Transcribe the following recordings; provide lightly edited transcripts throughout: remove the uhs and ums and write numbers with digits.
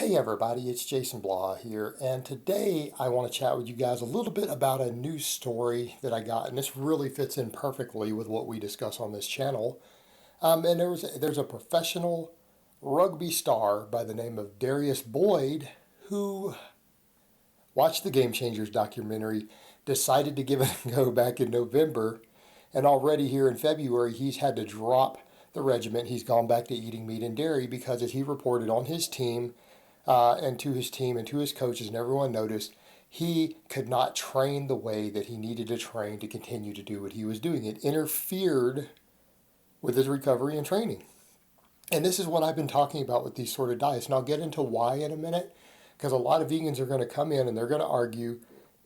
Hey everybody, it's Jason Blaha here, and today I want to chat with you guys a little bit about a news story that I got, and this really fits in perfectly with what we discuss on this channel. And there's a professional rugby star by the name of Darius who watched the Game Changers documentary, decided to give it a go back in November, and already here in February he's had to drop the regiment. He's gone back to eating meat and dairy because, as he reported on his team, and to his team and to his coaches, and everyone noticed, he could not train the way that he needed to train to continue to do what he was doing. It interfered with his recovery and training. And this is what I've been talking about with these sort of diets. And I'll get into why in a minute, because a lot of vegans are going to come in and they're going to argue,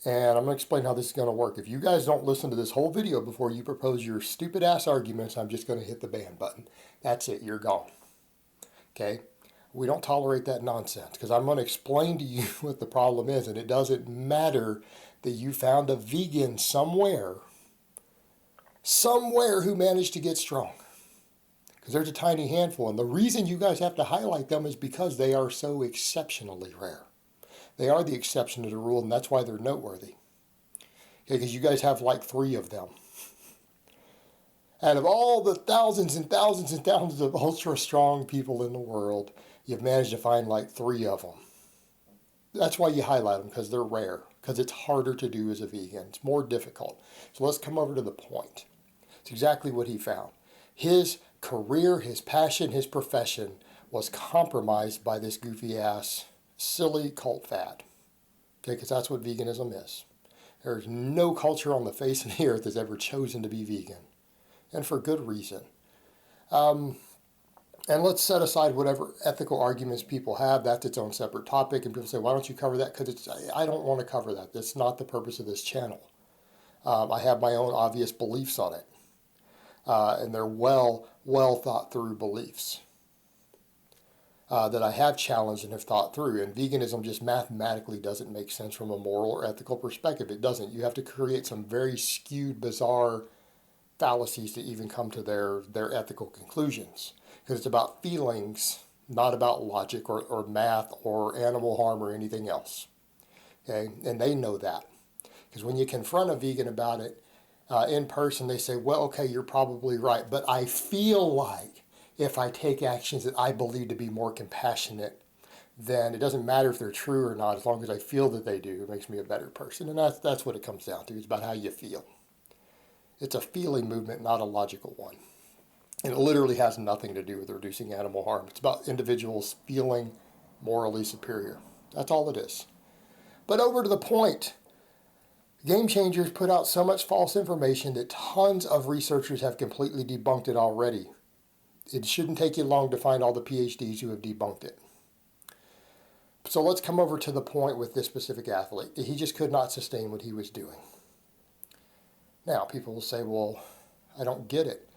and I'm going to explain how this is going to work. If you guys don't listen to this whole video before you propose your stupid ass arguments, I'm just going to hit the ban button. That's it, you're gone. Okay? We don't tolerate that nonsense, because I'm going to explain to you what the problem is, and it doesn't matter that you found a vegan somewhere who managed to get strong, because there's a tiny handful, and the reason you guys have to highlight them is because they are so exceptionally rare. They are the exception to the rule, and that's why they're noteworthy. Okay, because you guys have like 3 of them. Out of all the thousands and thousands and thousands of ultra strong people in the world, you've managed to find like 3 of them. That's why you highlight them, because they're rare, because it's harder to do as a vegan. It's more difficult. So let's come over to the point. It's exactly what he found. His career, his passion, his profession was compromised by this goofy ass, silly cult fad. Okay, because that's what veganism is. There's no culture on the face of the earth that's ever chosen to be vegan. And for good reason. And let's set aside whatever ethical arguments people have. That's its own separate topic. And people say, why don't you cover that? Because I don't want to cover that. That's not the purpose of this channel. I have my own obvious beliefs on it. And they're well thought through beliefs that I have challenged and have thought through. And veganism just mathematically doesn't make sense from a moral or ethical perspective. It doesn't. You have to create some very skewed, bizarre fallacies to even come to their ethical conclusions. Because it's about feelings, not about logic or math or animal harm or anything else. Okay, and they know that. Because when you confront a vegan about it in person, they say, well, okay, you're probably right, but I feel like if I take actions that I believe to be more compassionate, then it doesn't matter if they're true or not, as long as I feel that they do, it makes me a better person. And that's what it comes down to. It's about how you feel. It's a feeling movement, not a logical one. And it literally has nothing to do with reducing animal harm. It's about individuals feeling morally superior. That's all it is. But over to the point. Game Changers put out so much false information that tons of researchers have completely debunked it already. It shouldn't take you long to find all the PhDs who have debunked it. So let's come over to the point with this specific athlete. He just could not sustain what he was doing. Now, people will say, well, I don't get it.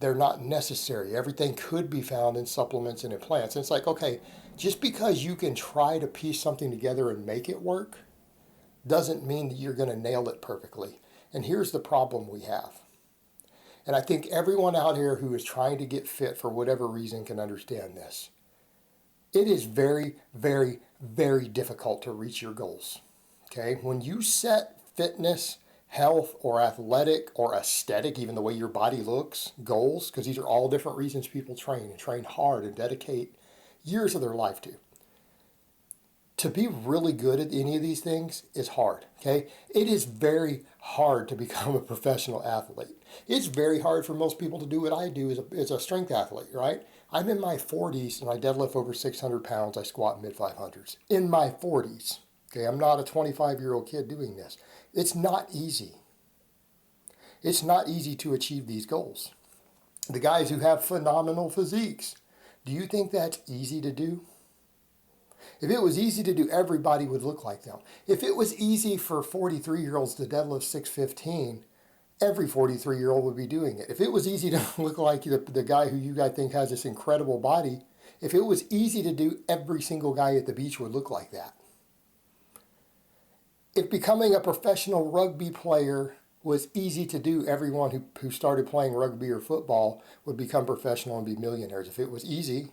They're not necessary. Everything could be found in supplements and in plants. And it's like, okay, just because you can try to piece something together and make it work doesn't mean that you're going to nail it perfectly. And here's the problem we have. And I think everyone out here who is trying to get fit for whatever reason can understand this. It is very, very, very difficult to reach your goals. Okay? When you set fitness, health, or athletic, or aesthetic, even the way your body looks, goals, because these are all different reasons people train and train hard and dedicate years of their life to. To be really good at any of these things is hard, okay? It is very hard to become a professional athlete. It's very hard for most people to do what I do as a strength athlete, right? I'm in my 40s and I deadlift over 600 pounds. I squat mid-500s. In my 40s, okay? I'm not a 25-year-old kid doing this. It's not easy. It's not easy to achieve these goals. The guys who have phenomenal physiques, do you think that's easy to do? If it was easy to do, everybody would look like them. If it was easy for 43-year-olds to deadlift 615, every 43-year-old would be doing it. If it was easy to look like the guy who you guys think has this incredible body, if it was easy to do, every single guy at the beach would look like that. If becoming a professional rugby player was easy to do, everyone who started playing rugby or football would become professional and be millionaires. If it was easy,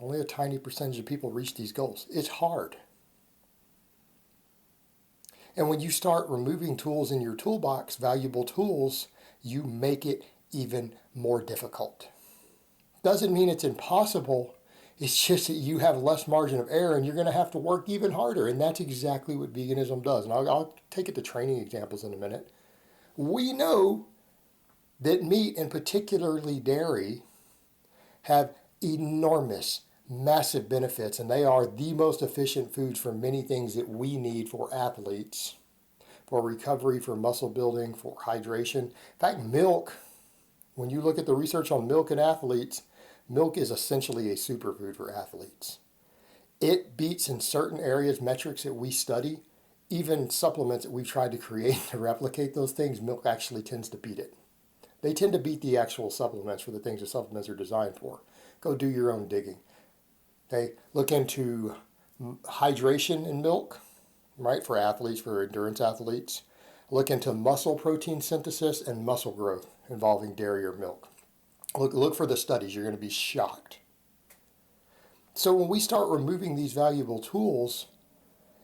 Only a tiny percentage of people reach these goals. It's hard. And when you start removing tools in your toolbox, valuable tools, you make it even more difficult. Doesn't mean it's impossible. It's just that you have less margin of error and you're going to have to work even harder. And that's exactly what veganism does. And I'll take it to training examples in a minute. We know that meat, and particularly dairy, have enormous, massive benefits. And they are the most efficient foods for many things that we need for athletes, for recovery, for muscle building, for hydration. In fact, milk, when you look at the research on milk and athletes, milk is essentially a superfood for athletes. It beats in certain areas metrics that we study, even supplements that we've tried to create to replicate those things. Milk actually tends to beat it. They tend to beat the actual supplements for the things the supplements are designed for. Go do your own digging. Okay, look into hydration in milk, right, for athletes, for endurance athletes. Look into muscle protein synthesis and muscle growth involving dairy or milk. Look for the studies. You're going to be shocked. So when we start removing these valuable tools,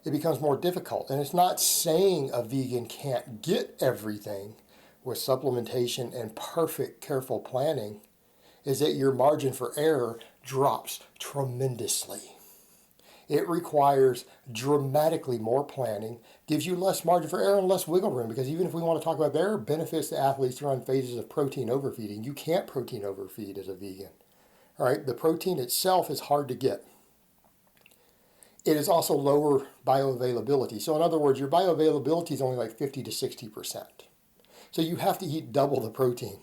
it becomes more difficult. And it's not saying a vegan can't get everything with supplementation and perfect, careful planning. Is that your margin for error drops tremendously. It requires dramatically more planning, gives you less margin for error and less wiggle room, because even if we want to talk about there are benefits to athletes who are on phases of protein overfeeding, you can't protein overfeed as a vegan. All right, the protein itself is hard to get. It is also lower bioavailability. So in other words, your bioavailability is only like 50 to 60%. So you have to eat double the protein.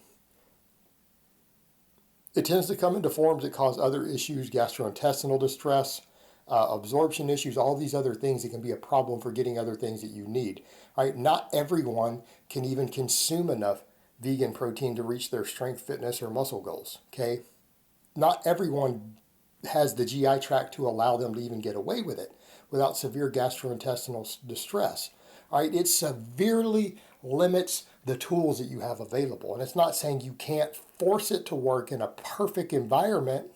It tends to come into forms that cause other issues, gastrointestinal distress, absorption issues, all these other things that can be a problem for getting other things that you need. Right? Not everyone can even consume enough vegan protein to reach their strength, fitness, or muscle goals. Okay? Not everyone has the GI tract to allow them to even get away with it without severe gastrointestinal distress. All right? It severely limits the tools that you have available. And it's not saying you can't force it to work in a perfect environment,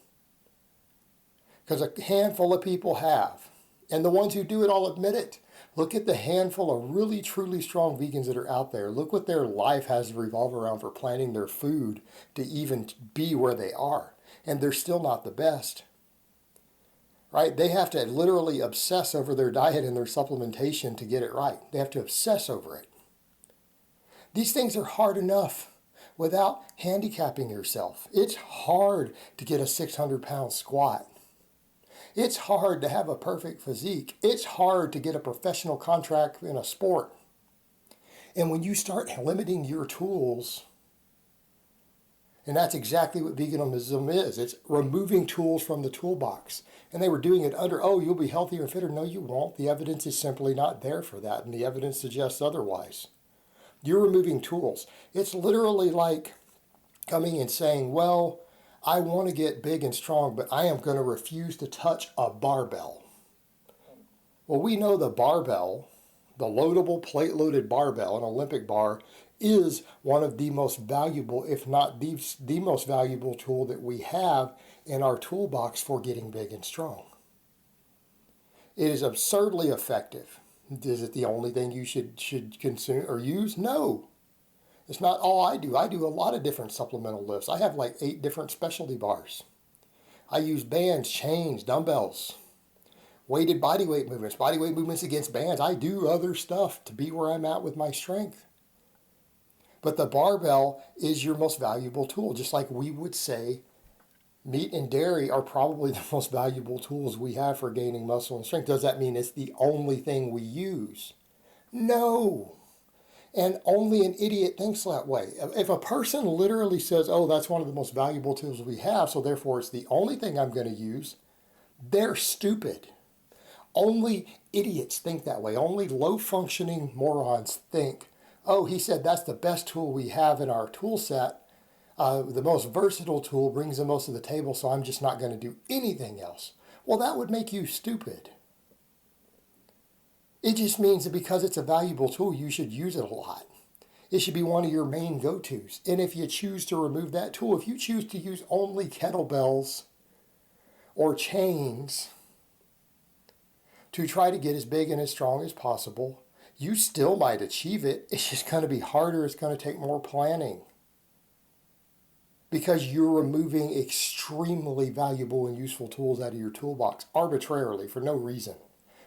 because a handful of people have. And the ones who do it all admit it. Look at the handful of really, truly strong vegans that are out there. Look what their life has to revolve around for planning their food to even be where they are. And they're still not the best. Right? They have to literally obsess over their diet and their supplementation to get it right. They have to obsess over it. These things are hard enough without handicapping yourself. It's hard to get a 600-pound squat. It's hard to have a perfect physique. It's hard to get a professional contract in a sport. And when you start limiting your tools, and that's exactly what veganism is. It's removing tools from the toolbox. And they were doing it under, oh, you'll be healthier and fitter. No, you won't. The evidence is simply not there for that. And the evidence suggests otherwise. You're removing tools. It's literally like coming and saying, well, I want to get big and strong, but I am going to refuse to touch a barbell. Well, we know the barbell, the loadable plate-loaded barbell, an Olympic bar, is one of the most valuable, if not the most valuable tool that we have in our toolbox for getting big and strong. It is absurdly effective. Is it the only thing you should consume or use? No. It's not all I do. I do a lot of different supplemental lifts. I have like 8 different specialty bars. I use bands, chains, dumbbells, weighted bodyweight movements against bands. I do other stuff to be where I'm at with my strength. But the barbell is your most valuable tool, just like we would say meat and dairy are probably the most valuable tools we have for gaining muscle and strength. Does that mean it's the only thing we use? No. And only an idiot thinks that way. If a person literally says, oh, that's one of the most valuable tools we have, so therefore it's the only thing I'm going to use, they're stupid. Only idiots think that way. Only low-functioning morons think, oh, he said that's the best tool we have in our tool set. The most versatile tool brings the most to the table, so I'm just not going to do anything else. Well, that would make you stupid. It just means that because it's a valuable tool, you should use it a lot. It should be one of your main go-tos. And if you choose to remove that tool, if you choose to use only kettlebells or chains to try to get as big and as strong as possible. You still might achieve it. It's just going to be harder. It's going to take more planning because you're removing extremely valuable and useful tools out of your toolbox arbitrarily for no reason,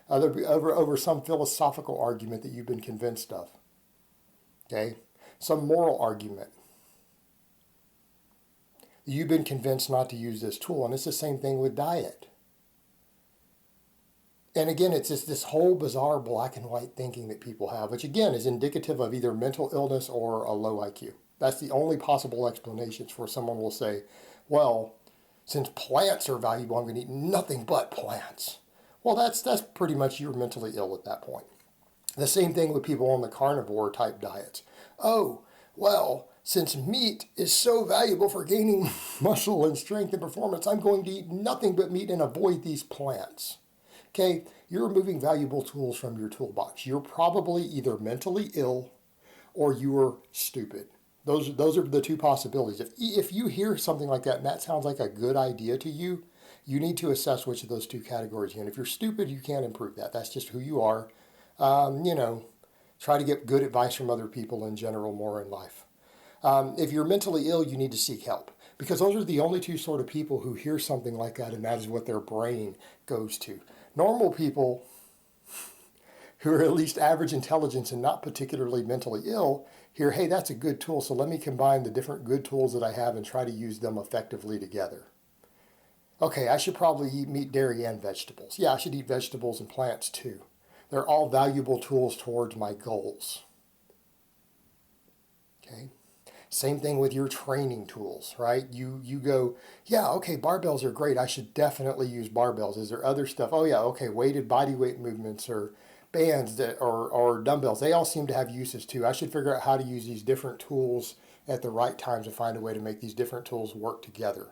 over some philosophical argument that you've been convinced of. Okay? Some moral argument. You've been convinced not to use this tool, and it's the same thing with diet. And again, it's just this whole bizarre black and white thinking that people have, which again is indicative of either mental illness or a low IQ. That's the only possible explanations for someone will say, well, since plants are valuable, I'm going to eat nothing but plants. Well, that's pretty much you're mentally ill at that point. The same thing with people on the carnivore type diets. Oh, well, since meat is so valuable for gaining muscle and strength and performance, I'm going to eat nothing but meat and avoid these plants. Okay, you're removing valuable tools from your toolbox. You're probably either mentally ill or you're stupid. Those are the two possibilities. If you hear something like that and that sounds like a good idea to you, you need to assess which of those two categories you're in. If you're stupid, you can't improve that. That's just who you are. Try to get good advice from other people in general more in life. If you're mentally ill, you need to seek help. Because those are the only two sort of people who hear something like that and that is what their brain goes to. Normal people who are at least average intelligence and not particularly mentally ill hear, hey, that's a good tool, so let me combine the different good tools that I have and try to use them effectively together. Okay, I should probably eat meat, dairy, and vegetables. Yeah, I should eat vegetables and plants too. They're all valuable tools towards my goals. Okay? Same thing with your training tools, right? You go, yeah, okay, barbells are great. I should definitely use barbells. Is there other stuff? Oh yeah, okay, weighted body weight movements or bands or dumbbells. They all seem to have uses too. I should figure out how to use these different tools at the right times and find a way to make these different tools work together.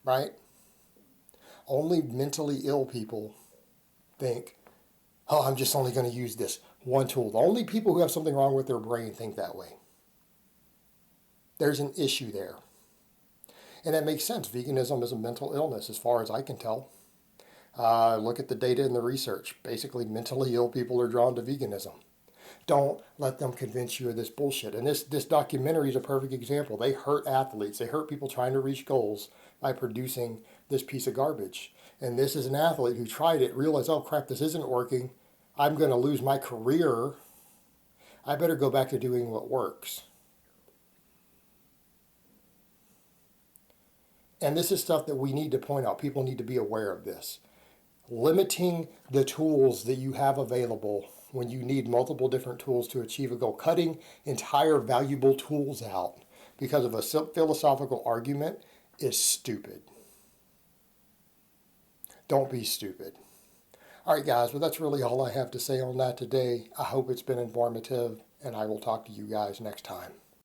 Right? Only mentally ill people think, oh, I'm just only going to use this one tool. The only people who have something wrong with their brain think that way. There's an issue there. And that makes sense. Veganism is a mental illness as far as I can tell. Look at the data and the research. Basically, mentally ill people are drawn to veganism. Don't let them convince you of this bullshit. And this documentary is a perfect example. They hurt athletes. They hurt people trying to reach goals by producing this piece of garbage. And this is an athlete who tried it, realized, oh crap, this isn't working. I'm going to lose my career. I better go back to doing what works. And this is stuff that we need to point out. People need to be aware of this. Limiting the tools that you have available when you need multiple different tools to achieve a goal. Cutting entire valuable tools out because of a philosophical argument is stupid. Don't be stupid. All right, guys, well, that's really all I have to say on that today. I hope it's been informative, and I will talk to you guys next time.